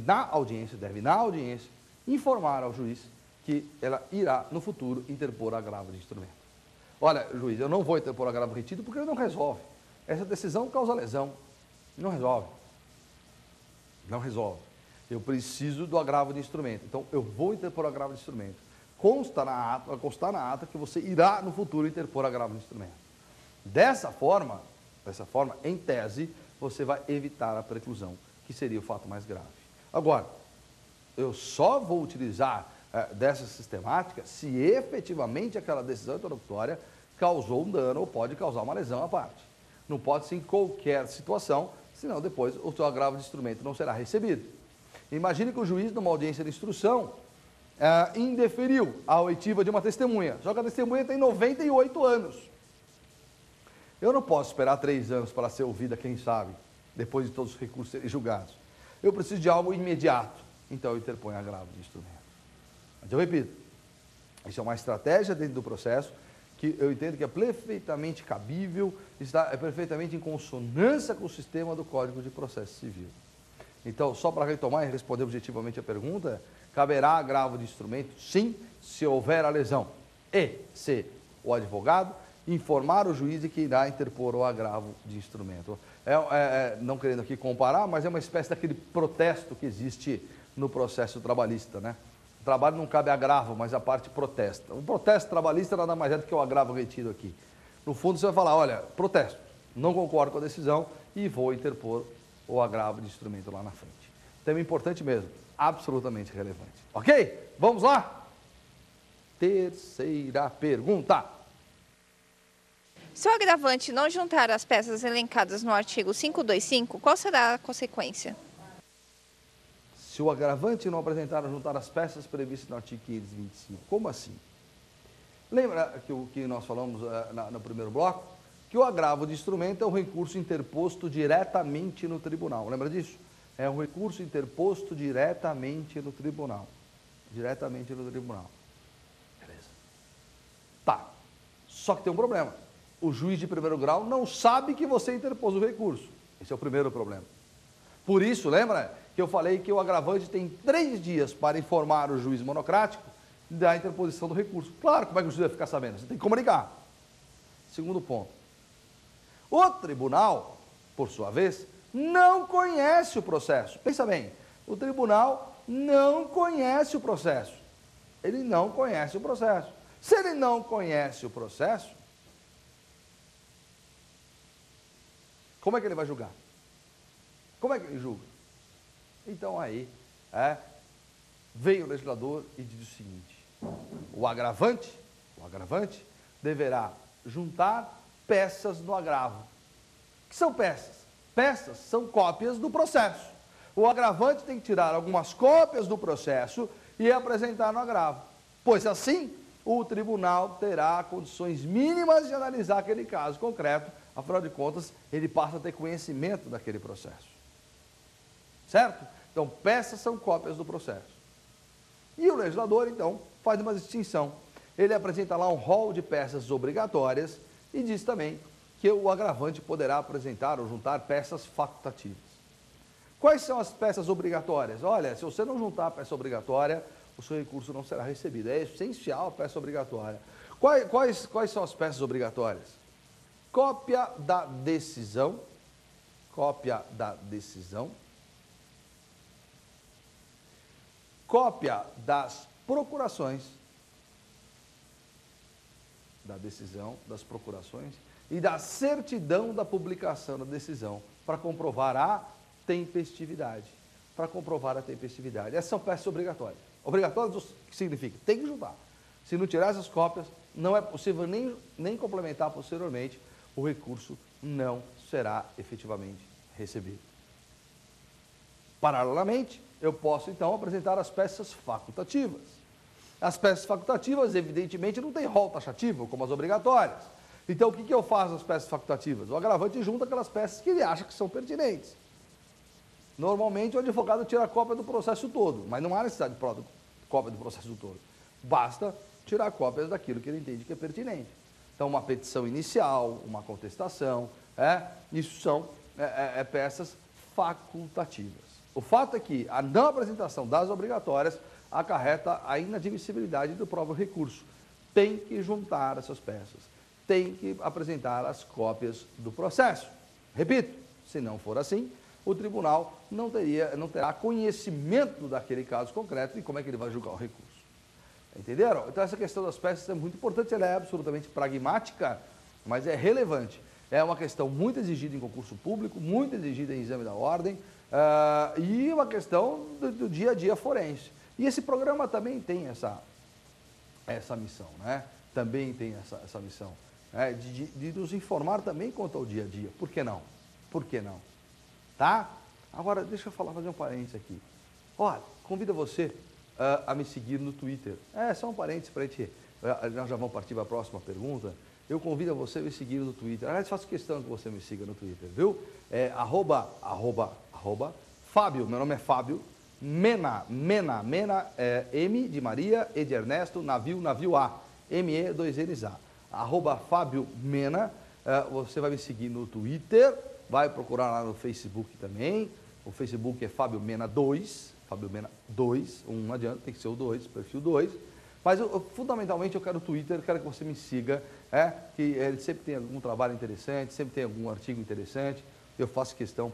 na audiência, informar ao juiz que ela irá, no futuro, interpor agravo de instrumento. Olha, juiz, eu não vou interpor agravo retido porque ele não resolve. Essa decisão causa lesão. Não resolve. Não resolve. Eu preciso do agravo de instrumento. Então, eu vou interpor agravo de instrumento. Vai constar na ata que você irá, no futuro, interpor agravo de instrumento. Dessa forma, em tese, você vai evitar a preclusão, que seria o fato mais grave. Agora, eu só vou utilizar dessa sistemática se efetivamente aquela decisão interlocutória causou um dano ou pode causar uma lesão à parte. Não pode ser em qualquer situação, senão depois o seu agravo de instrumento não será recebido. Imagine que o juiz, numa audiência de instrução, indeferiu a oitiva de uma testemunha, só que a testemunha tem 98 anos. Eu não posso esperar 3 anos para ser ouvida, quem sabe, depois de todos os recursos serem julgados. Eu preciso de algo imediato, então eu interponho agravo de instrumento. Mas eu repito, isso é uma estratégia dentro do processo que eu entendo que é perfeitamente cabível, é perfeitamente em consonância com o sistema do Código de Processo Civil. Então, só para retomar e responder objetivamente a pergunta, caberá agravo de instrumento, sim, se houver a lesão. E se o advogado informar o juiz de que irá interpor o agravo de instrumento. Não querendo aqui comparar, mas é uma espécie daquele protesto que existe no processo trabalhista, né? O trabalho não cabe agravo, mas a parte protesta. O protesto trabalhista nada mais é do que o agravo retido aqui. No fundo, você vai falar, olha, protesto, não concordo com a decisão e vou interpor o agravo de instrumento lá na frente. Tema importante mesmo, absolutamente relevante. Ok? Vamos lá? Terceira pergunta. Se o agravante não juntar as peças elencadas no artigo 525, qual será a consequência? Se o agravante não apresentar ou juntar as peças previstas no artigo 525, como assim? Lembra que nós falamos no primeiro bloco? Que o agravo de instrumento é um recurso interposto diretamente no tribunal. Lembra disso? É um recurso interposto diretamente no tribunal. Diretamente no tribunal. Beleza. Tá. Só que tem um problema. O juiz de primeiro grau não sabe que você interpôs o recurso. Esse é o primeiro problema. Por isso, lembra que eu falei que o agravante tem 3 dias para informar o juiz monocrático da interposição do recurso. Claro, como é que o juiz vai ficar sabendo? Você tem que comunicar. Segundo ponto. O tribunal, por sua vez, não conhece o processo. Pensa bem, o tribunal não conhece o processo. Ele não conhece o processo. Se ele não conhece o processo, como é que ele vai julgar? Como é que ele julga? Então aí, veio o legislador e diz o seguinte: o agravante deverá juntar peças no agravo. O que são peças? Peças são cópias do processo. O agravante tem que tirar algumas cópias do processo e apresentar no agravo. Pois assim, o tribunal terá condições mínimas de analisar aquele caso concreto. Afinal de contas, ele passa a ter conhecimento daquele processo. Certo? Então, peças são cópias do processo. E o legislador, então, faz uma distinção. Ele apresenta lá um rol de peças obrigatórias e diz também que o agravante poderá apresentar ou juntar peças facultativas. Quais são as peças obrigatórias? Olha, se você não juntar a peça obrigatória, o seu recurso não será recebido. É essencial a peça obrigatória. Quais são as peças obrigatórias? Cópia da decisão, cópia das procurações, da decisão, das procurações e da certidão da publicação da decisão para comprovar a tempestividade. Essas são peças obrigatórias. Obrigatórias, o que significa? Tem que juntar. Se não tirar essas cópias, não é possível nem complementar posteriormente, o recurso não será efetivamente recebido. Paralelamente, eu posso então apresentar as peças facultativas. As peças facultativas, evidentemente, não têm rol taxativo, como as obrigatórias. Então, o que eu faço nas peças facultativas? O agravante junta aquelas peças que ele acha que são pertinentes. Normalmente, o advogado tira a cópia do processo todo, mas não há necessidade de cópia do processo todo. Basta tirar cópias daquilo que ele entende que é pertinente. Então, uma petição inicial, uma contestação, isso são peças facultativas. O fato é que a não apresentação das obrigatórias acarreta a inadmissibilidade do próprio recurso. Tem que juntar essas peças, tem que apresentar as cópias do processo. Repito, se não for assim, o tribunal não terá conhecimento daquele caso concreto e como é que ele vai julgar o recurso. Entenderam? Então essa questão das peças é muito importante, ela é absolutamente pragmática, mas é relevante. É uma questão muito exigida em concurso público, muito exigida em exame da ordem, e uma questão do dia a dia forense. E esse programa também tem essa missão, né? Também tem essa missão, né? De nos informar também quanto ao dia a dia. Por que não? Por que não? Tá? Agora, deixa eu fazer um parênteses aqui. Olha, convido você a me seguir no Twitter. Só um parênteses para a gente... Nós já vamos partir para a próxima pergunta. Eu convido você a me seguir no Twitter. Aliás, faço questão que você me siga no Twitter, viu? Fábio, meu nome é Fábio, Mena, M de Maria, E de Ernesto, navio A, ME, 2NA. Fábio Mena, você vai me seguir no Twitter, vai procurar lá no Facebook também. O Facebook é Fábio Mena 2, não adianta, tem que ser o 2, perfil 2. Mas fundamentalmente eu quero o Twitter, quero que você me siga, que ele sempre tem algum trabalho interessante, sempre tem algum artigo interessante. Eu faço questão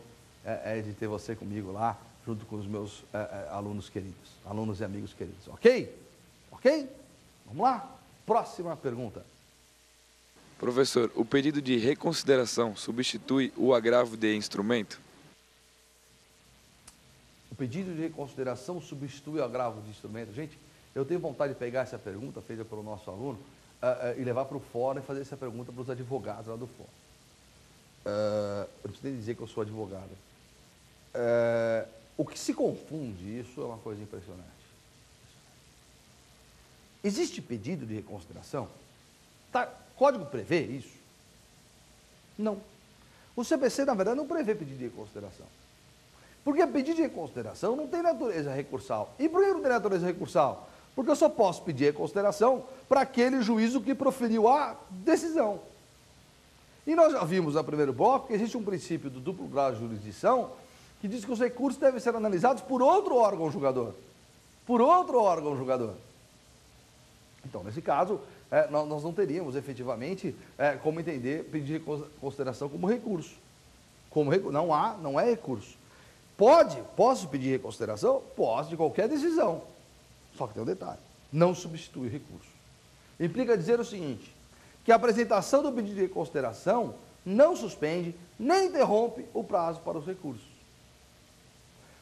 de ter você comigo lá, junto com os meus alunos queridos, alunos e amigos queridos. Ok? Ok? Vamos lá? Próxima pergunta. Professor, o pedido de reconsideração substitui o agravo de instrumento? O pedido de reconsideração substitui o agravo de instrumento? Gente, eu tenho vontade de pegar essa pergunta feita pelo nosso aluno e levar para o fórum e fazer essa pergunta para os advogados lá do fórum. Eu não preciso nem dizer que eu sou advogado. O que se confunde, isso é uma coisa impressionante. Existe pedido de reconsideração? O código prevê isso? Não. O CPC, na verdade, não prevê pedido de reconsideração. Porque pedido de reconsideração não tem natureza recursal. E por que não tem natureza recursal? Porque eu só posso pedir reconsideração para aquele juízo que proferiu a decisão. E nós já vimos no primeiro bloco que existe um princípio do duplo grau de jurisdição que diz que os recursos devem ser analisados por outro órgão julgador. Por outro órgão julgador. Então, nesse caso, nós não teríamos efetivamente como entender pedir reconsideração como recurso. Não é recurso. Posso pedir reconsideração? Posso, de qualquer decisão. Só que tem um detalhe, não substitui recurso. Implica dizer o seguinte, que a apresentação do pedido de reconsideração não suspende nem interrompe o prazo para os recursos.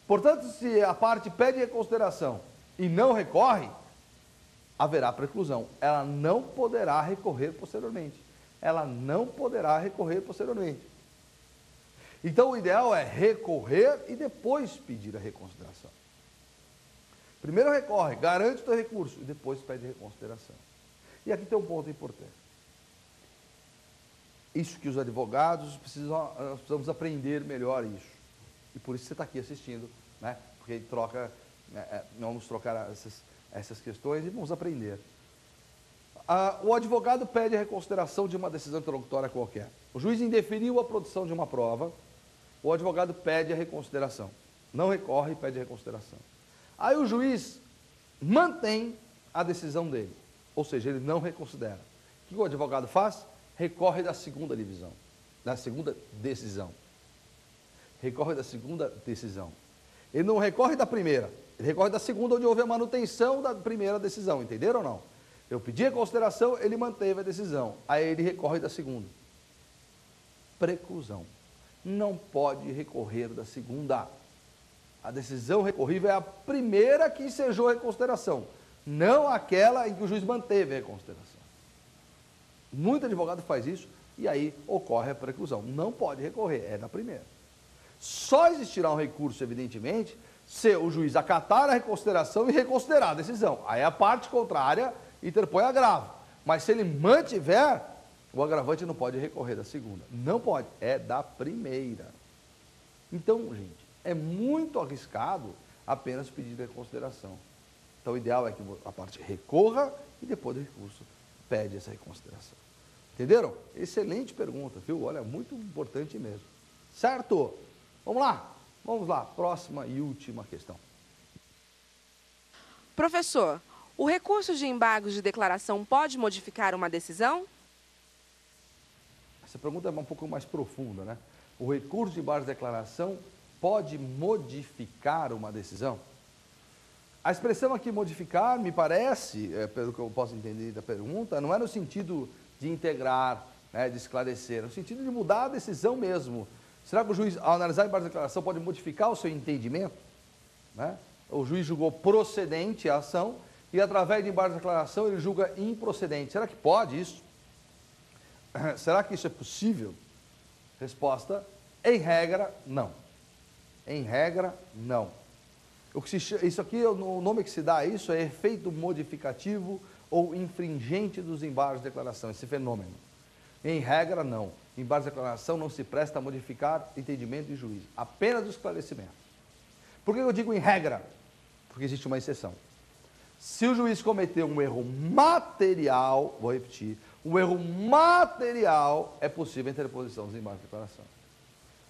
Portanto, se a parte pede reconsideração e não recorre, haverá preclusão. Ela não poderá recorrer posteriormente. Então, o ideal é recorrer e depois pedir a reconsideração. Primeiro recorre, garante o teu recurso e depois pede reconsideração. E aqui tem um ponto importante. Isso que os advogados nós precisamos aprender melhor isso. E por isso você está aqui assistindo, né? Porque vamos trocar essas questões e vamos aprender. O advogado pede a reconsideração de uma decisão interlocutória qualquer. O juiz indeferiu a produção de uma prova, o advogado pede a reconsideração. Não recorre e pede a reconsideração. Aí o juiz mantém a decisão dele, ou seja, ele não reconsidera. que o advogado faz? Recorre da segunda divisão, da segunda decisão. Recorre da segunda decisão. Ele não recorre da primeira, ele recorre da segunda, onde houve a manutenção da primeira decisão, entenderam ou não? Eu pedi a consideração, ele manteve a decisão, aí ele recorre da segunda. Preclusão. Não pode recorrer da segunda. A decisão recorrível é a primeira que ensejou a reconsideração, não aquela em que o juiz manteve a reconsideração. Muito advogado faz isso e aí ocorre a preclusão. Não pode recorrer, é da primeira. Só existirá um recurso, evidentemente, se o juiz acatar a reconsideração e reconsiderar a decisão. Aí a parte contrária interpõe agravo. Mas se ele mantiver, o agravante não pode recorrer da segunda. Não pode, é da primeira. Então, gente, é muito arriscado apenas pedir reconsideração. Então, o ideal é que a parte recorra e depois do recurso pede essa reconsideração. Entenderam? Excelente pergunta, viu? Olha, muito importante mesmo. Certo? Vamos lá? Vamos lá, próxima e última questão. Professor, o recurso de embargos de declaração pode modificar uma decisão? Essa pergunta é um pouco mais profunda, né? O recurso de embargos de declaração pode modificar uma decisão? A expressão aqui modificar, me parece, pelo que eu posso entender da pergunta, não é no sentido de integrar, né, de esclarecer, é no sentido de mudar a decisão mesmo. Será que o juiz, ao analisar embargo de declaração, pode modificar o seu entendimento? Né? O juiz julgou procedente a ação e, através de embargo de declaração, ele julga improcedente. Será que pode isso? Será que isso é possível? Resposta, em regra, não. Em regra, não. Isso aqui, o nome que se dá a isso é efeito modificativo ou infringente dos embargos de declaração, esse fenômeno. Em regra, não. Embargos de declaração não se presta a modificar entendimento de juiz, apenas o esclarecimento. Por que eu digo em regra? Porque existe uma exceção. Se o juiz cometeu um erro material, vou repetir, um erro material, é possível a interposição dos embargos de declaração.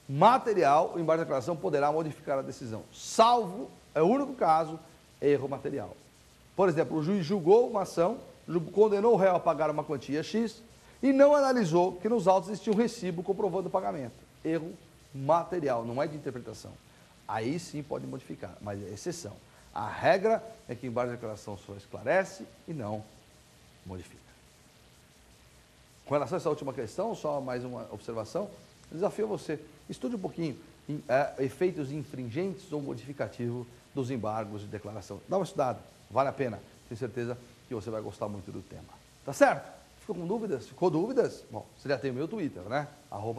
Material, o embargo de declaração poderá modificar a decisão, salvo, é o único caso, erro material. Por exemplo, o juiz julgou uma ação, condenou o réu a pagar uma quantia X e não analisou que nos autos existia um recibo comprovando o pagamento. Erro material, não é de interpretação. Aí sim pode modificar, mas é exceção. A regra é que o embargo de declaração só esclarece e não modifica. Com relação a essa última questão, só mais uma observação, desafio você, estude um pouquinho efeitos infringentes ou modificativos dos embargos de declaração. Dá uma estudada, vale a pena, tenho certeza que você vai gostar muito do tema. Tá certo? Ficou com dúvidas? Ficou dúvidas? Bom, você já tem o meu Twitter, né?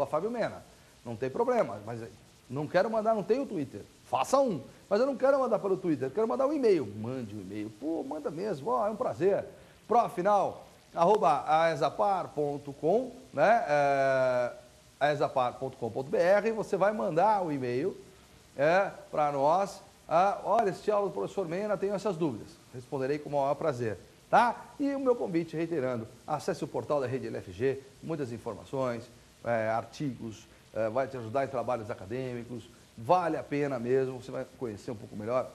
@FábioMena. Não tem problema, mas não quero mandar, não tenho Twitter. Faça um, mas eu não quero mandar pelo Twitter, eu quero mandar um e-mail. Mande um e-mail. Pô, manda mesmo, é um prazer. Afinal, @aesapar.com, né? aesapar.com.br, e você vai mandar o e-mail para nós. Olha, esse aula do professor Mena, tenho essas dúvidas. Responderei com o maior prazer. Tá? E o meu convite, reiterando, acesse o portal da Rede LFG, muitas informações, artigos, vai te ajudar em trabalhos acadêmicos, vale a pena mesmo, você vai conhecer um pouco melhor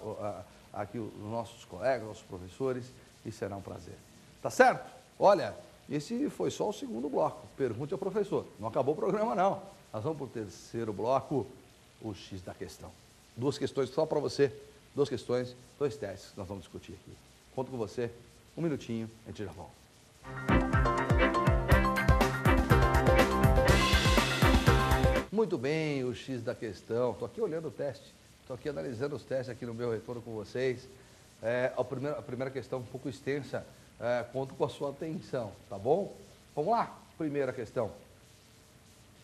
aqui os nossos colegas, nossos professores, e será um prazer. Tá certo? Olha, esse foi só o segundo bloco, pergunte ao professor, não acabou o programa não, nós vamos para o terceiro bloco, o X da questão. 2 questões só para você, 2 questões, 2 testes que nós vamos discutir aqui. Conto com você, 1 minutinho, a gente já volta. Muito bem, o X da questão. Estou aqui olhando o teste, estou aqui analisando os testes aqui no meu retorno com vocês. A primeira questão um pouco extensa, conto com a sua atenção, tá bom? Vamos lá, primeira questão.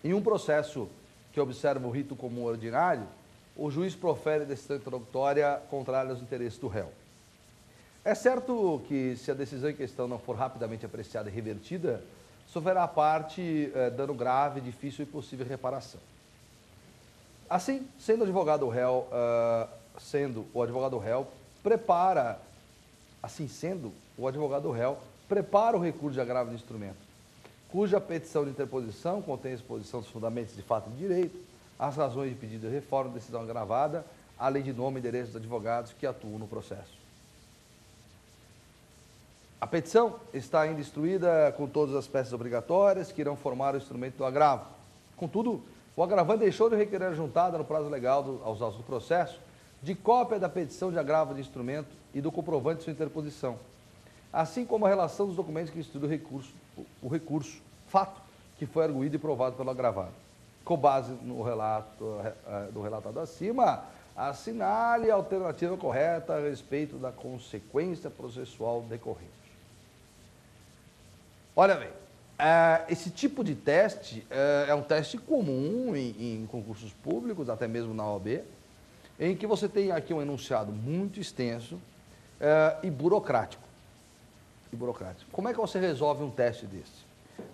Em um processo que observa o rito comum ordinário, o juiz profere decisão interlocutória contrária aos interesses do réu. É certo que, se a decisão em questão não for rapidamente apreciada e revertida, sofrerá a parte dano grave, difícil e possível reparação. Assim, sendo o advogado réu prepara o recurso de agravo de instrumento, cuja petição de interposição contém a exposição dos fundamentos de fato e de direito, as razões de pedido de reforma, decisão agravada, além de nome e endereço dos advogados que atuam no processo. A petição está ainda instruída com todas as peças obrigatórias que irão formar o instrumento do agravo. Contudo, o agravante deixou de requerer juntada no prazo legal aos autos do processo de cópia da petição de agravo de instrumento e do comprovante de sua interposição, assim como a relação dos documentos que instruíram o recurso, fato que foi arguído e provado pelo agravado. Com base no relato do relatado acima, assinale a alternativa correta a respeito da consequência processual decorrente. Olha bem, esse tipo de teste é um teste comum em concursos públicos, até mesmo na OAB, em que você tem aqui um enunciado muito extenso e burocrático. Como é que você resolve um teste desse?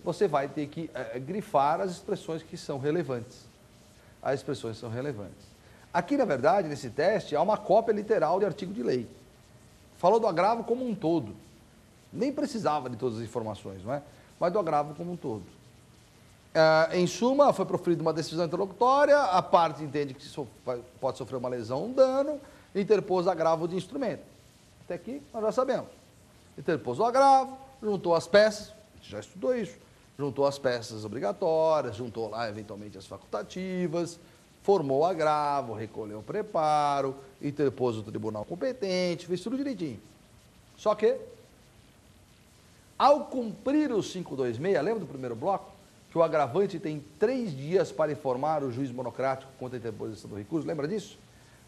Você vai ter que grifar as expressões que são relevantes. As expressões são relevantes. Aqui, na verdade, nesse teste, há uma cópia literal de artigo de lei. Falou do agravo como um todo. Nem precisava de todas as informações, não é? Mas do agravo como um todo. Em suma, foi proferida uma decisão interlocutória, a parte entende que pode sofrer uma lesão ou um dano, interpôs agravo de instrumento. Até aqui, nós já sabemos. Interpôs o agravo, juntou as peças, a gente já estudou isso, juntou as peças obrigatórias, juntou lá, eventualmente, as facultativas, formou o agravo, recolheu o preparo, interpôs o tribunal competente, fez tudo direitinho. Só que, ao cumprir o 526, lembra do primeiro bloco? Que o agravante tem 3 dias para informar o juiz monocrático contra a interposição do recurso, lembra disso?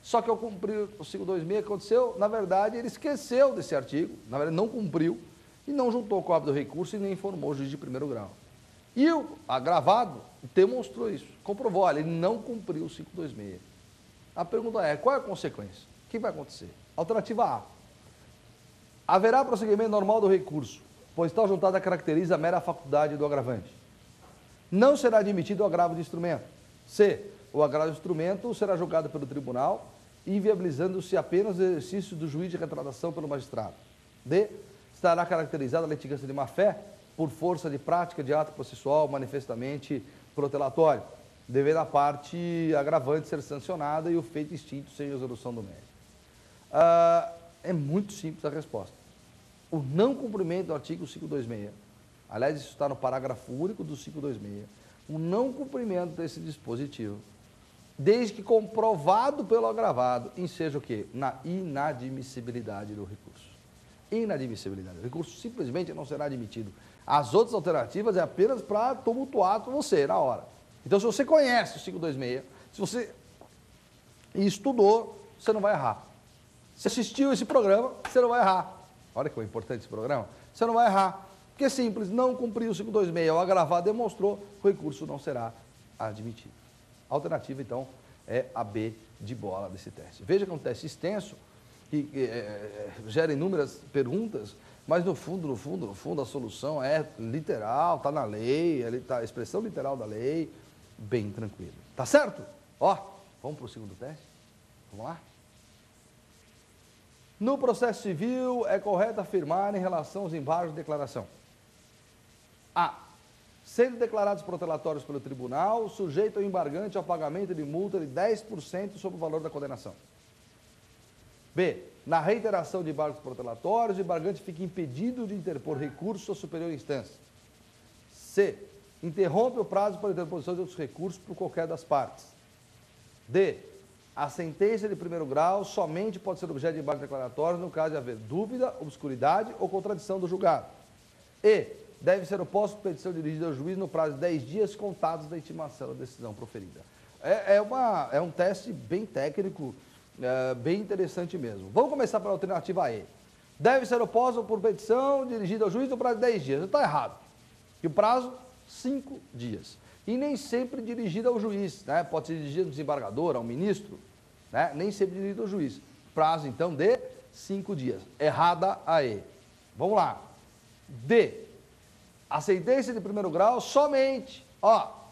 Só que ao cumprir o 526, o que aconteceu? Na verdade, ele esqueceu desse artigo, na verdade não cumpriu, e não juntou cópia do recurso e nem informou o juiz de primeiro grau. E o agravado demonstrou isso, comprovou, olha, ele não cumpriu o 526. A pergunta é, qual é a consequência? O que vai acontecer? Alternativa A. Haverá prosseguimento normal do recurso, pois tal juntada caracteriza a mera faculdade do agravante. Não será admitido o agravo de instrumento. C. O agravo de instrumento será julgado pelo tribunal, inviabilizando-se apenas o exercício do juiz de retratação pelo magistrado. D. Estará caracterizada a litigância de má-fé por força de prática de ato processual manifestamente protelatório, devendo a parte agravante ser sancionada e o feito extinto sem resolução do mérito. É muito simples a resposta. O não cumprimento do artigo 526, aliás, isso está no parágrafo único do 526, o não cumprimento desse dispositivo, desde que comprovado pelo agravado, enseja o quê? Na inadmissibilidade do recurso. Inadmissibilidade. O recurso simplesmente não será admitido. As outras alternativas é apenas para tumultuar com você na hora. Então, se você conhece o 526, se você estudou, você não vai errar. Se assistiu esse programa, você não vai errar. Olha que é importante esse programa. Você não vai errar. Porque é simples, não cumpriu o 526, o agravado demonstrou, o recurso não será admitido. A alternativa, então, é a B de bola desse teste. Veja que é um teste extenso, que gera inúmeras perguntas, mas no fundo, a solução é literal, está na lei, está a expressão literal da lei, bem tranquilo. Tá certo? Ó, vamos para o segundo teste? Vamos lá? No processo civil, é correto afirmar em relação aos embargos de declaração. A. Sendo declarados protelatórios pelo tribunal, sujeito ao embargante ao pagamento de multa de 10% sobre o valor da condenação. B. Na reiteração de embargos protelatórios, o embargante fica impedido de interpor recurso à superior instância. C. Interrompe o prazo para interposição de outros recursos por qualquer das partes. D. A sentença de primeiro grau somente pode ser objeto de embargo declaratório no caso de haver dúvida, obscuridade ou contradição do julgado. E. Deve ser oposto por petição dirigida ao juiz no prazo de 10 dias contados da intimação da decisão proferida. É um teste bem técnico, bem interessante mesmo. Vamos começar pela alternativa E. Deve ser oposto por petição dirigida ao juiz no prazo de 10 dias. Está errado. E o prazo, 5 dias. E nem sempre dirigida ao juiz, né? Pode ser dirigida ao desembargador, ao ministro, né? Nem sempre dirigida ao juiz. Prazo, então, de 5 dias. Errada a E. Vamos lá. D. A sentença de primeiro grau somente,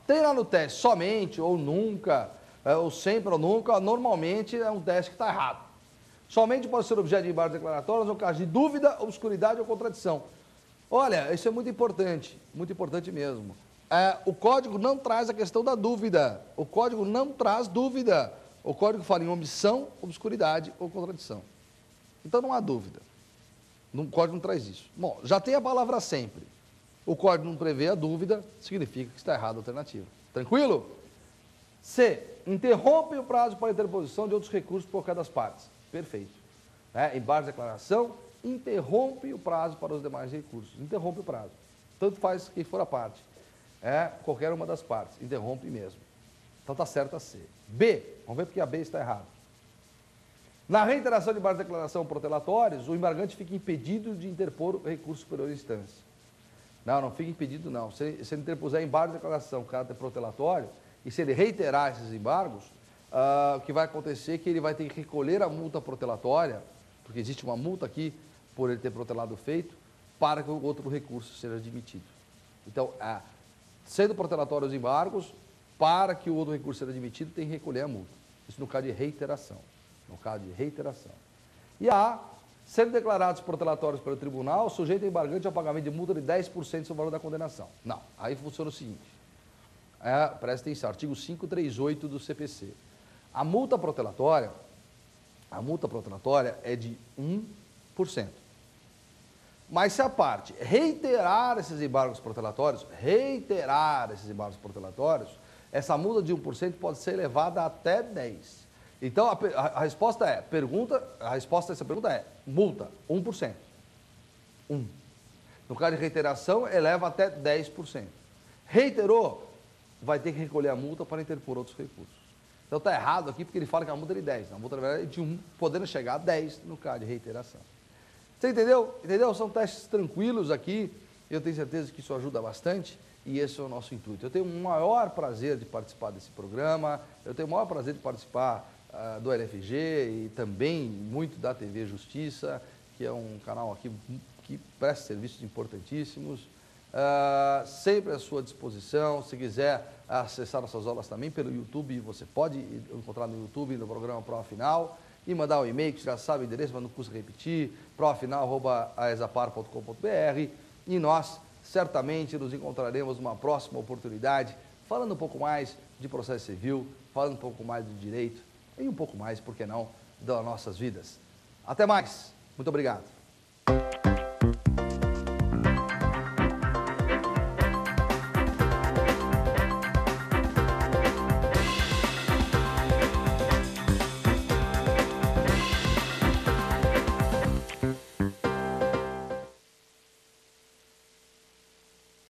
tem lá no teste, somente, ou nunca, ou sempre ou nunca, normalmente é um teste que está errado. Somente pode ser objeto de embargos declaratórios no caso de dúvida, obscuridade ou contradição. Olha, isso é muito importante mesmo. O código não traz a questão da dúvida, o código não traz dúvida. O código fala em omissão, obscuridade ou contradição. Então não há dúvida. O código não traz isso. Bom, já tem a palavra sempre. O código não prevê a dúvida, significa que está errada a alternativa. Tranquilo? C. Interrompe o prazo para interposição de outros recursos por qualquer das partes. Perfeito. Embargo de declaração, interrompe o prazo para os demais recursos. Interrompe o prazo. Tanto faz quem for a parte. Qualquer uma das partes. Interrompe mesmo. Então está certo a C. B. Vamos ver porque a B está errado. Na reiteração de embargo de declaração protelatórios, o embargante fica impedido de interpor o recurso superior à instância. Não fica impedido não. Se ele interpuser embargo de declaração, caráter protelatório, e se ele reiterar esses embargos, o que vai acontecer é que ele vai ter que recolher a multa protelatória, porque existe uma multa aqui por ele ter protelado o feito, para que o outro recurso seja admitido. Então, sendo protelatórios os embargos, para que o outro recurso seja admitido, tem que recolher a multa. Isso no caso de reiteração. No caso de reiteração. E A, sendo declarados protelatórios pelo tribunal, sujeito embargante ao pagamento de multa de 10% sobre o valor da condenação. Não, aí funciona o seguinte. Presta atenção, artigo 538 do CPC. A multa protelatória é de 1%. Mas se a parte reiterar esses embargos protelatórios, essa multa de 1% pode ser elevada até 10%. Então, a resposta a resposta a essa pergunta é multa, 1%. 1. No caso de reiteração, eleva até 10%. Reiterou, vai ter que recolher a multa para interpor outros recursos. Então está errado aqui porque ele fala que a multa é de 10. A multa, na verdade, é de 1, podendo chegar a 10 no caso de reiteração. Você entendeu? Entendeu? São testes tranquilos aqui. Eu tenho certeza que isso ajuda bastante e esse é o nosso intuito. Eu tenho o maior prazer de participar desse programa, eu tenho o maior prazer de participar do LFG e também muito da TV Justiça, que é um canal aqui que presta serviços importantíssimos. Sempre à sua disposição. Se quiser acessar nossas aulas também pelo YouTube, você pode encontrar no YouTube, no programa Prova Final, e mandar um e-mail, que você já sabe o endereço, mas não custa repetir, provafinal@aesapar.com.br, e nós certamente nos encontraremos numa próxima oportunidade, falando um pouco mais de processo civil, falando um pouco mais do direito, e um pouco mais, por que não, das nossas vidas. Até mais. Muito obrigado.